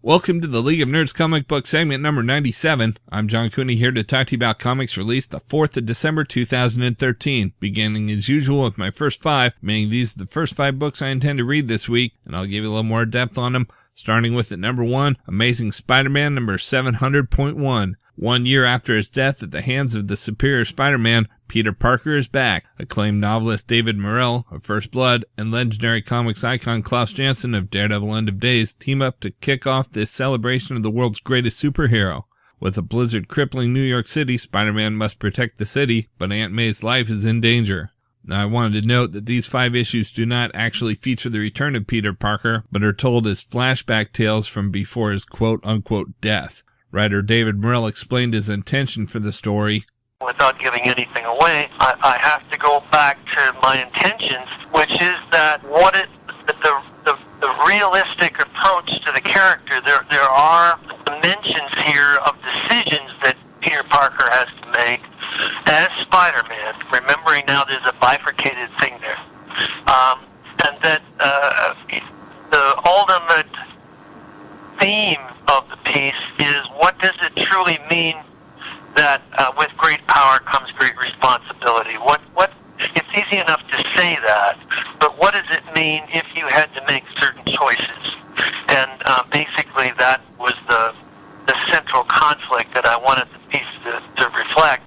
Welcome to the League of Nerds comic book segment number 97. I'm John Cooney here to talk to you about comics released the 4th of December 2013, beginning as usual with my first 5, meaning these are the first 5 books I intend to read this week, and I'll give you a little more depth on them, starting with at number 1, Amazing Spider-Man number 700.1. 1 year after his death at the hands of the superior Spider-Man, Peter Parker is back. Acclaimed novelist David Morrell of First Blood and legendary comics icon Klaus Janson of Daredevil End of Days team up to kick off this celebration of the world's greatest superhero. With a blizzard crippling New York City, Spider-Man must protect the city, but Aunt May's life is in danger. Now, I wanted to note that these 5 issues do not actually feature the return of Peter Parker, but are told as flashback tales from before his quote-unquote death. Writer David Morrell explained his intention for the story. Without giving anything away, I have to go back to my intentions, which is that the realistic approach to the character. There are dimensions here of decisions that Peter Parker has to make as Spider-Man. Remembering now there's a bifurcated thing there, and that the ultimate theme of the piece is what does it truly mean that with great power comes great responsibility. What it's easy enough to say that, but what does it mean if you had to make certain choices? And basically that was the central conflict that I wanted the piece to reflect.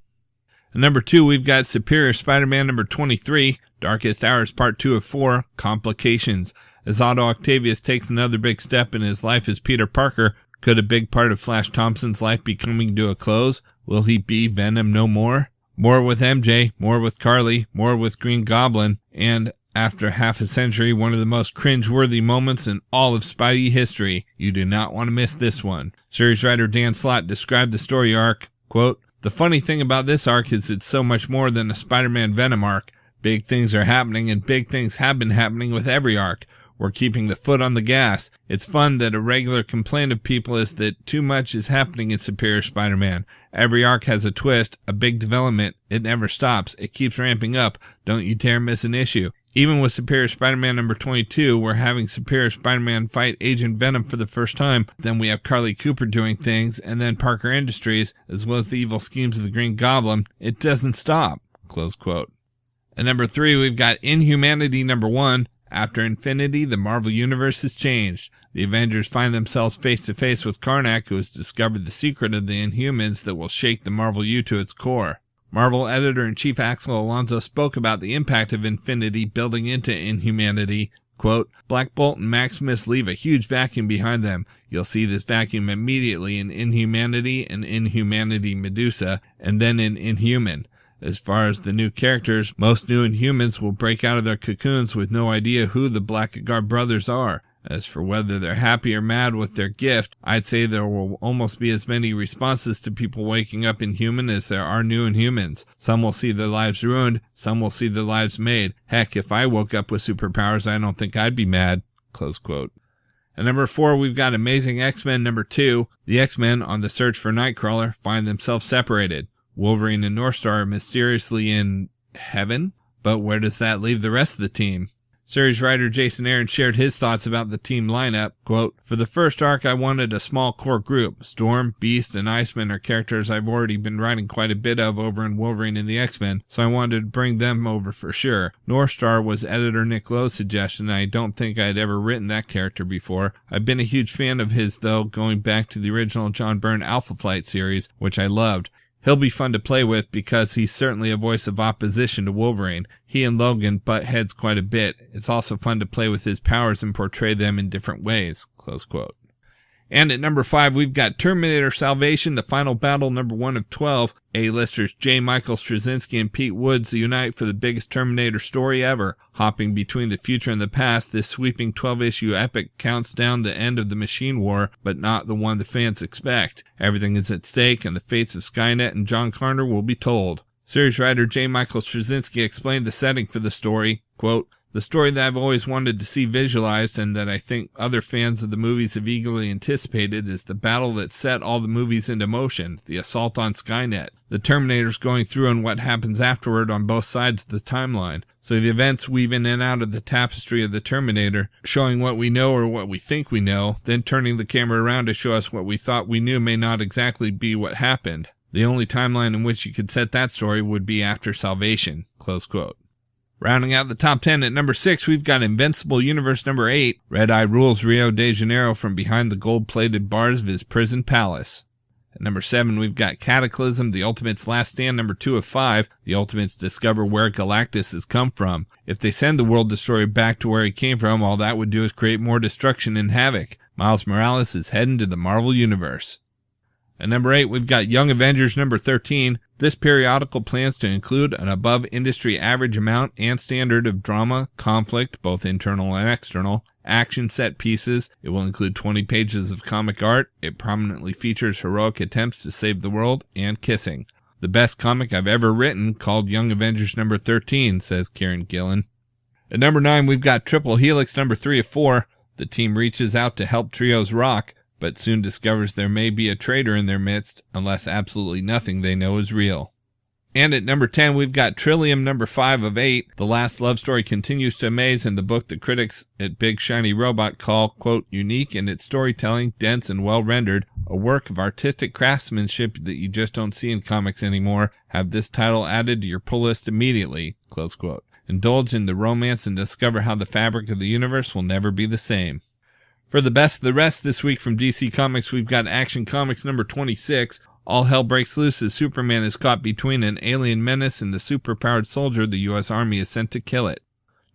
At number 2, we've got Superior Spider-Man number 23, Darkest Hours Part 2 of 4, Complications. As Otto Octavius takes another big step in his life as Peter Parker, could a big part of Flash Thompson's life be coming to a close? Will he be Venom no more? More with MJ, more with Carly, more with Green Goblin, and, after half a century, one of the most cringe-worthy moments in all of Spidey history. You do not want to miss this one. Series writer Dan Slott described the story arc, quote, "The funny thing about this arc is it's so much more than a Spider-Man Venom arc. Big things are happening, and big things have been happening with every arc. We're keeping the foot on the gas. It's fun that a regular complaint of people is that too much is happening in Superior Spider-Man. Every arc has a twist, a big development. It never stops. It keeps ramping up. Don't you dare miss an issue. Even with Superior Spider-Man number 22, we're having Superior Spider-Man fight Agent Venom for the first time. Then we have Carly Cooper doing things, and then Parker Industries, as well as the evil schemes of the Green Goblin. It doesn't stop." Close quote. At number 3, we've got Inhumanity number 1. After Infinity, the Marvel Universe has changed. The Avengers find themselves face-to-face with Karnak, who has discovered the secret of the Inhumans that will shake the Marvel U to its core. Marvel Editor-in-Chief Axel Alonso spoke about the impact of Infinity building into Inhumanity. Quote, "Black Bolt and Maximus leave a huge vacuum behind them. You'll see this vacuum immediately in Inhumanity and Inhumanity Medusa, and then in Inhuman. As far as the new characters, most new Inhumans will break out of their cocoons with no idea who the Blackguard brothers are. As for whether they're happy or mad with their gift, I'd say there will almost be as many responses to people waking up Inhuman as there are new Inhumans. Some will see their lives ruined, some will see their lives made. Heck, if I woke up with superpowers, I don't think I'd be mad." Close quote. At number 4, we've got Amazing X-Men number 2. The X-Men, on the search for Nightcrawler, find themselves separated. Wolverine and Northstar are mysteriously in heaven, but where does that leave the rest of the team? Series writer Jason Aaron shared his thoughts about the team lineup. Quote, "For the first arc, I wanted a small core group. Storm, Beast, and Iceman are characters I've already been writing quite a bit of over in Wolverine and the X-Men, so I wanted to bring them over for sure. Northstar was editor Nick Lowe's suggestion, and I don't think I'd ever written that character before. I've been a huge fan of his, though, going back to the original John Byrne Alpha Flight series, which I loved. He'll be fun to play with because he's certainly a voice of opposition to Wolverine. He and Logan butt heads quite a bit. It's also fun to play with his powers and portray them in different ways." Close quote. And at number 5, we've got Terminator Salvation, the Final Battle, number 1 of 12. A-listers J. Michael Straczynski and Pete Woods unite for the biggest Terminator story ever. Hopping between the future and the past, this sweeping 12-issue epic counts down the end of the machine war, but not the one the fans expect. Everything is at stake, and the fates of Skynet and John Connor will be told. Series writer J. Michael Straczynski explained the setting for the story. Quote, The story that I've always wanted to see visualized and that I think other fans of the movies have eagerly anticipated is the battle that set all the movies into motion, the assault on Skynet, the Terminators going through and what happens afterward on both sides of the timeline. So the events weave in and out of the tapestry of the Terminator, showing what we know or what we think we know, then turning the camera around to show us what we thought we knew may not exactly be what happened. The only timeline in which you could set that story would be after Salvation." Close quote. Rounding out the top 10 at number 6, we've got Invincible Universe number 8. Red Eye rules Rio de Janeiro from behind the gold-plated bars of his prison palace. At number 7, we've got Cataclysm, The Ultimate's Last Stand, number 2 of 5. The Ultimates discover where Galactus has come from. If they send the World Destroyer back to where he came from, all that would do is create more destruction and havoc. Miles Morales is heading to the Marvel Universe. At number 8, we've got Young Avengers number 13. This periodical plans to include an above-industry average amount and standard of drama, conflict, both internal and external, action set pieces. It will include 20 pages of comic art. It prominently features heroic attempts to save the world and kissing. "The best comic I've ever written, called Young Avengers number 13, says Kieran Gillen. At number 9, we've got Triple Helix number 3 of 4. The team reaches out to help trios rock, but soon discovers there may be a traitor in their midst, unless absolutely nothing they know is real. And at number 10, we've got Trillium number 5 of 8. The last love story continues to amaze in the book the critics at Big Shiny Robot call, quote, unique in its storytelling, dense and well rendered, a work of artistic craftsmanship that you just don't see in comics anymore. Have this title added to your pull list immediately, close quote. Indulge in the romance and discover how the fabric of the universe will never be the same. For the best of the rest this week from DC Comics, we've got Action Comics number 26. All hell breaks loose as Superman is caught between an alien menace and the superpowered soldier the U.S. Army is sent to kill it.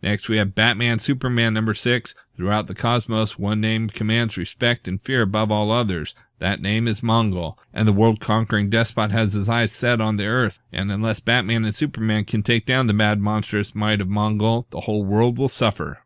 Next, we have Batman Superman number 6. Throughout the cosmos, one name commands respect and fear above all others. That name is Mongol, and the world-conquering despot has his eyes set on the Earth, and unless Batman and Superman can take down the mad monstrous might of Mongol, the whole world will suffer.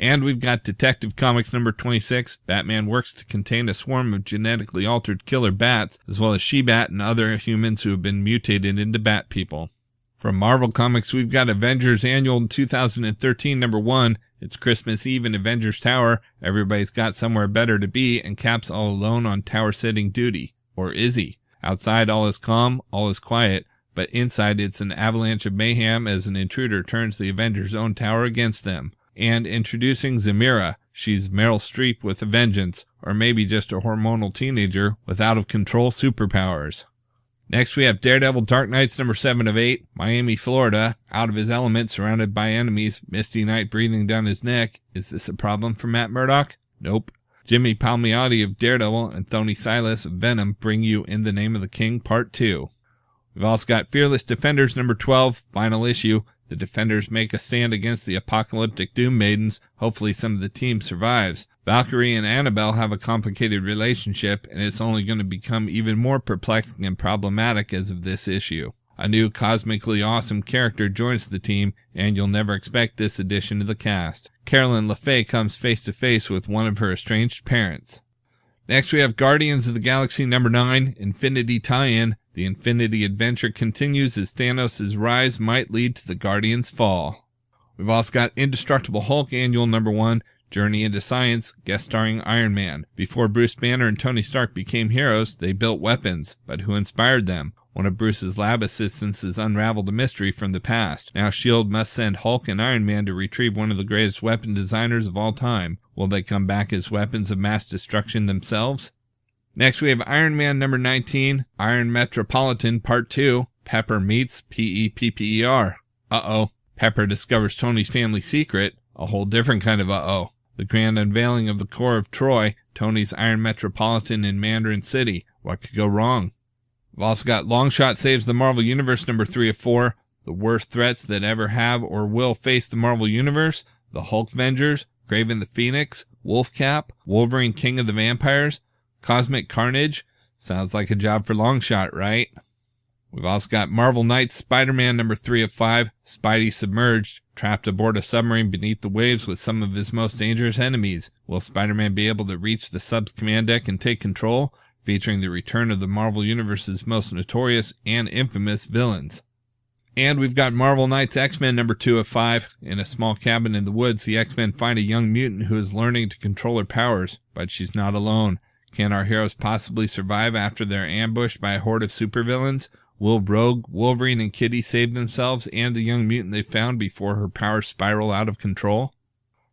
And we've got Detective Comics number 26. Batman works to contain a swarm of genetically altered killer bats, as well as She-Bat and other humans who have been mutated into bat people. From Marvel Comics, we've got Avengers Annual 2013 number 1. It's Christmas Eve in Avengers Tower. Everybody's got somewhere better to be, and Cap's all alone on tower-sitting duty. Or is he? Outside all is calm, all is quiet, but inside it's an avalanche of mayhem as an intruder turns the Avengers' own tower against them. And introducing Zamira. She's Meryl Streep with a vengeance, or maybe just a hormonal teenager with out-of-control superpowers. Next we have Daredevil Dark Knights number 7 of 8. Miami, Florida. Out of his element, surrounded by enemies, misty night breathing down his neck. Is this a problem for Matt Murdock? Nope. Jimmy Palmiotti of Daredevil and Tony Silas of Venom bring you In the Name of the King Part 2. We've also got Fearless Defenders number 12, final issue. The Defenders make a stand against the apocalyptic Doom Maidens. Hopefully some of the team survives. Valkyrie and Annabelle have a complicated relationship, and it's only going to become even more perplexing and problematic as of this issue. A new cosmically awesome character joins the team, and you'll never expect this addition to the cast. Carolyn LeFay comes face to face with one of her estranged parents. Next we have Guardians of the Galaxy number 9, Infinity Tie-In. The Infinity Adventure continues as Thanos' rise might lead to the Guardians' fall. We've also got Indestructible Hulk Annual number 1, Journey into Science, guest starring Iron Man. Before Bruce Banner and Tony Stark became heroes, they built weapons. But who inspired them? One of Bruce's lab assistants has unraveled a mystery from the past. Now S.H.I.E.L.D. must send Hulk and Iron Man to retrieve one of the greatest weapon designers of all time. Will they come back as weapons of mass destruction themselves? Next we have Iron Man number 19, Iron Metropolitan Part 2, Pepper meets P-E-P-P-E-R. Uh-oh. Pepper discovers Tony's family secret, a whole different kind of uh-oh. The grand unveiling of the core of Troy, Tony's Iron Metropolitan in Mandarin City. What could go wrong? We've also got Longshot Saves the Marvel Universe number 3 of 4, the worst threats that ever have or will face the Marvel Universe, the Hulkvengers, Kraven the Phoenix, Wolfcap, Wolverine King of the Vampires, Cosmic Carnage. Sounds like a job for Longshot, right? We've also got Marvel Knights Spider-Man number 3 of 5, Spidey Submerged, trapped aboard a submarine beneath the waves with some of his most dangerous enemies. Will Spider-Man be able to reach the sub's command deck and take control? Featuring the return of the Marvel Universe's most notorious and infamous villains. And we've got Marvel Knights X-Men number 2 of 5. In a small cabin in the woods, the X-Men find a young mutant who is learning to control her powers, but she's not alone. Can our heroes possibly survive after they're ambushed by a horde of supervillains? Will Rogue, Wolverine, and Kitty save themselves and the young mutant they found before her powers spiral out of control?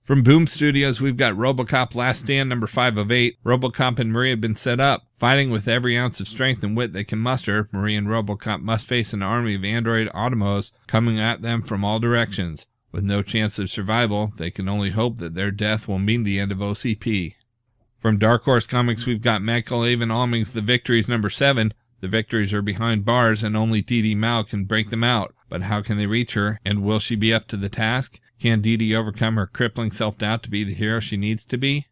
From Boom Studios, we've got Robocop Last Stand number 5 of 8. Robocop and Marie have been set up. Fighting with every ounce of strength and wit they can muster, Marie and Robocop must face an army of android Automos coming at them from all directions. With no chance of survival, they can only hope that their death will mean the end of OCP. From Dark Horse Comics, we've got Michael Avon Oeming's The Victories number 7. The Victories are behind bars and only Dee Dee Mao can break them out. But how can they reach her, and will she be up to the task? Can Dee Dee overcome her crippling self-doubt to be the hero she needs to be?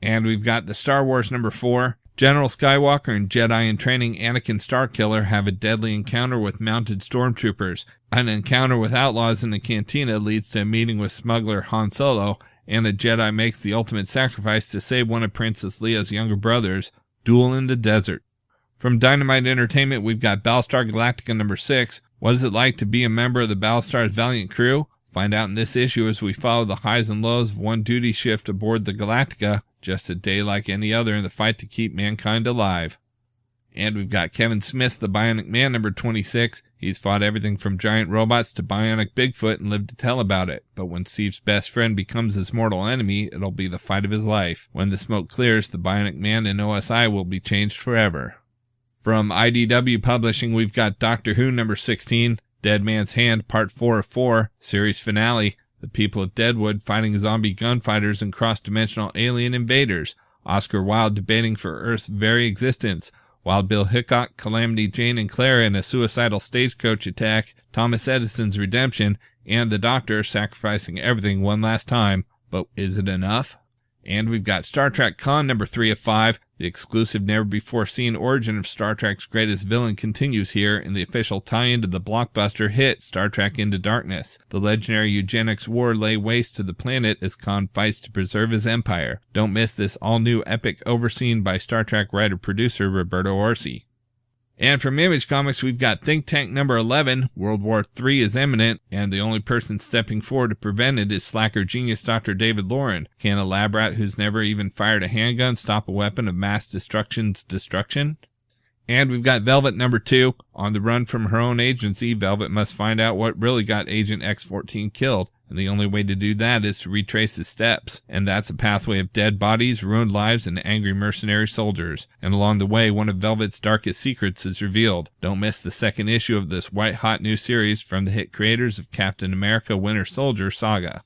And we've got the Star Wars number 4. General Skywalker and Jedi-in-training Anakin Starkiller have a deadly encounter with mounted stormtroopers. An encounter with outlaws in the cantina leads to a meeting with smuggler Han Solo, and a Jedi makes the ultimate sacrifice to save one of Princess Leia's younger brothers. Duel in the desert. From Dynamite Entertainment, we've got Battlestar Galactica number 6. What is it like to be a member of the Battlestar's valiant crew? Find out in this issue as we follow the highs and lows of one duty shift aboard the Galactica, just a day like any other in the fight to keep mankind alive. And we've got Kevin Smith's The Bionic Man number 26. He's fought everything from giant robots to bionic Bigfoot and lived to tell about it. But when Steve's best friend becomes his mortal enemy, it'll be the fight of his life. When the smoke clears, the Bionic Man and OSI will be changed forever. From IDW Publishing, we've got Doctor Who number 16, Dead Man's Hand Part 4 of 4, series finale. The people of Deadwood fighting zombie gunfighters and cross-dimensional alien invaders. Oscar Wilde debating for Earth's very existence. Wild Bill Hickok, Calamity Jane and Clara in a suicidal stagecoach attack. Thomas Edison's redemption. And the Doctor sacrificing everything one last time. But is it enough? And we've got Star Trek Con number 3 of 5. The exclusive never-before-seen origin of Star Trek's greatest villain continues here in the official tie-in to the blockbuster hit Star Trek Into Darkness. The legendary eugenics war lay waste to the planet as Khan fights to preserve his empire. Don't miss this all-new epic overseen by Star Trek writer-producer Roberto Orci. And from Image Comics, we've got Think Tank number 11, World War III is imminent, and the only person stepping forward to prevent it is slacker genius Dr. David Lauren. Can a lab rat who's never even fired a handgun stop a weapon of mass destruction's destruction? And we've got Velvet number 2. On the run from her own agency, Velvet must find out what really got Agent X-14 killed. And the only way to do that is to retrace his steps. And that's a pathway of dead bodies, ruined lives, and angry mercenary soldiers. And along the way, one of Velvet's darkest secrets is revealed. Don't miss the second issue of this white-hot new series from the hit creators of Captain America Winter Soldier Saga.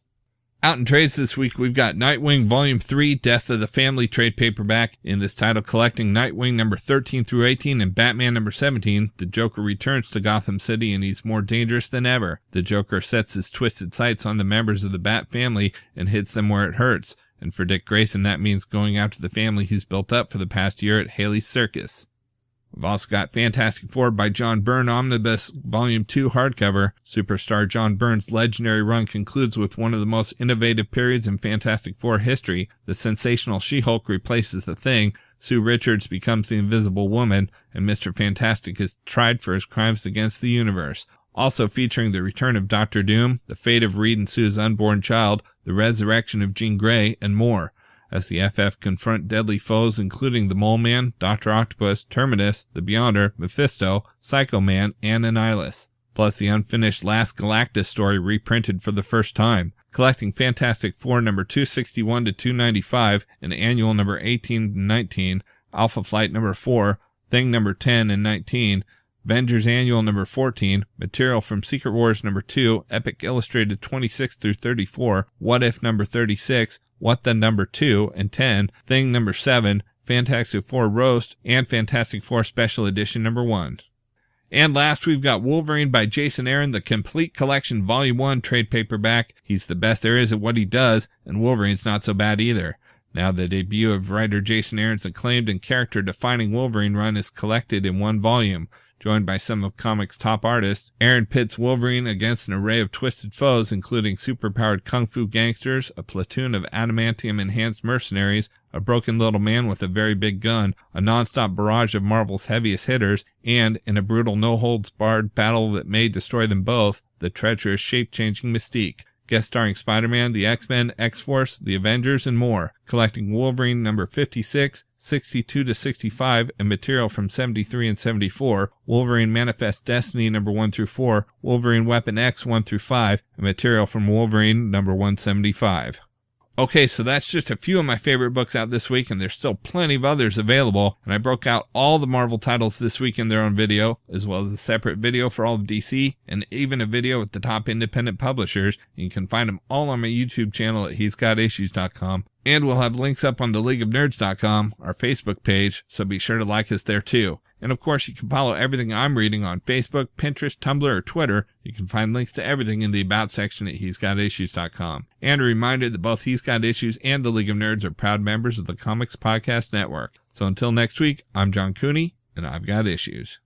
Out in trades this week, we've got Nightwing Volume 3, Death of the Family trade paperback. In this title, collecting Nightwing number 13 through 18 and Batman number 17, the Joker returns to Gotham City and he's more dangerous than ever. The Joker sets his twisted sights on the members of the Bat family and hits them where it hurts. And for Dick Grayson, that means going after the family he's built up for the past year at Haley's Circus. We've also got Fantastic Four by John Byrne Omnibus Volume 2 hardcover. Superstar John Byrne's legendary run concludes with one of the most innovative periods in Fantastic Four history. The sensational She-Hulk replaces the Thing, Sue Richards becomes the Invisible Woman, and Mr. Fantastic is tried for his crimes against the universe. Also featuring the return of Doctor Doom, the fate of Reed and Sue's unborn child, the resurrection of Jean Grey, and more. As the FF confront deadly foes including the Mole Man, Dr. Octopus, Terminus, the Beyonder, Mephisto, Psycho Man, and Annihilus. Plus the unfinished Last Galactus story reprinted for the first time. Collecting Fantastic Four number 261 to 295 and Annual number 18 to 19, Alpha Flight number 4, Thing number 10 and 19, Avengers Annual number 14, material from Secret Wars number 2, Epic Illustrated 26 through 34, What If number 36, What the number 2 and 10, Thing number 7, Fantastic Four Roast, and Fantastic Four Special Edition number 1. And last, we've got Wolverine by Jason Aaron, the Complete Collection Volume 1 trade paperback. He's the best there is at what he does, and Wolverine's not so bad either. Now the debut of writer Jason Aaron's acclaimed and character-defining Wolverine run is collected in one volume. Joined by some of comics' top artists, Aaron pits Wolverine against an array of twisted foes, including superpowered kung fu gangsters, a platoon of adamantium-enhanced mercenaries, a broken little man with a very big gun, a non-stop barrage of Marvel's heaviest hitters, and, in a brutal no-holds-barred battle that may destroy them both, the treacherous shape-changing Mystique. Guest starring Spider-Man, the X-Men, X-Force, the Avengers, and more, collecting Wolverine number 56, 62 to 65, and material from 73 and 74, Wolverine Manifest Destiny number 1 through 4, Wolverine Weapon X 1 through 5, and material from Wolverine number 175. Okay, so that's just a few of my favorite books out this week, and there's still plenty of others available, and I broke out all the Marvel titles this week in their own video, as well as a separate video for all of DC, and even a video with the top independent publishers. You can find them all on my YouTube channel at he'sgotissues.com, and we'll have links up on the leagueofnerds.com, our Facebook page, so be sure to like us there too. And of course, you can follow everything I'm reading on Facebook, Pinterest, Tumblr, or Twitter. You can find links to everything in the About section at he'sgotissues.com. And a reminder that both He's Got Issues and the League of Nerds are proud members of the Comics Podcast Network. So until next week, I'm John Cooney, and I've got issues.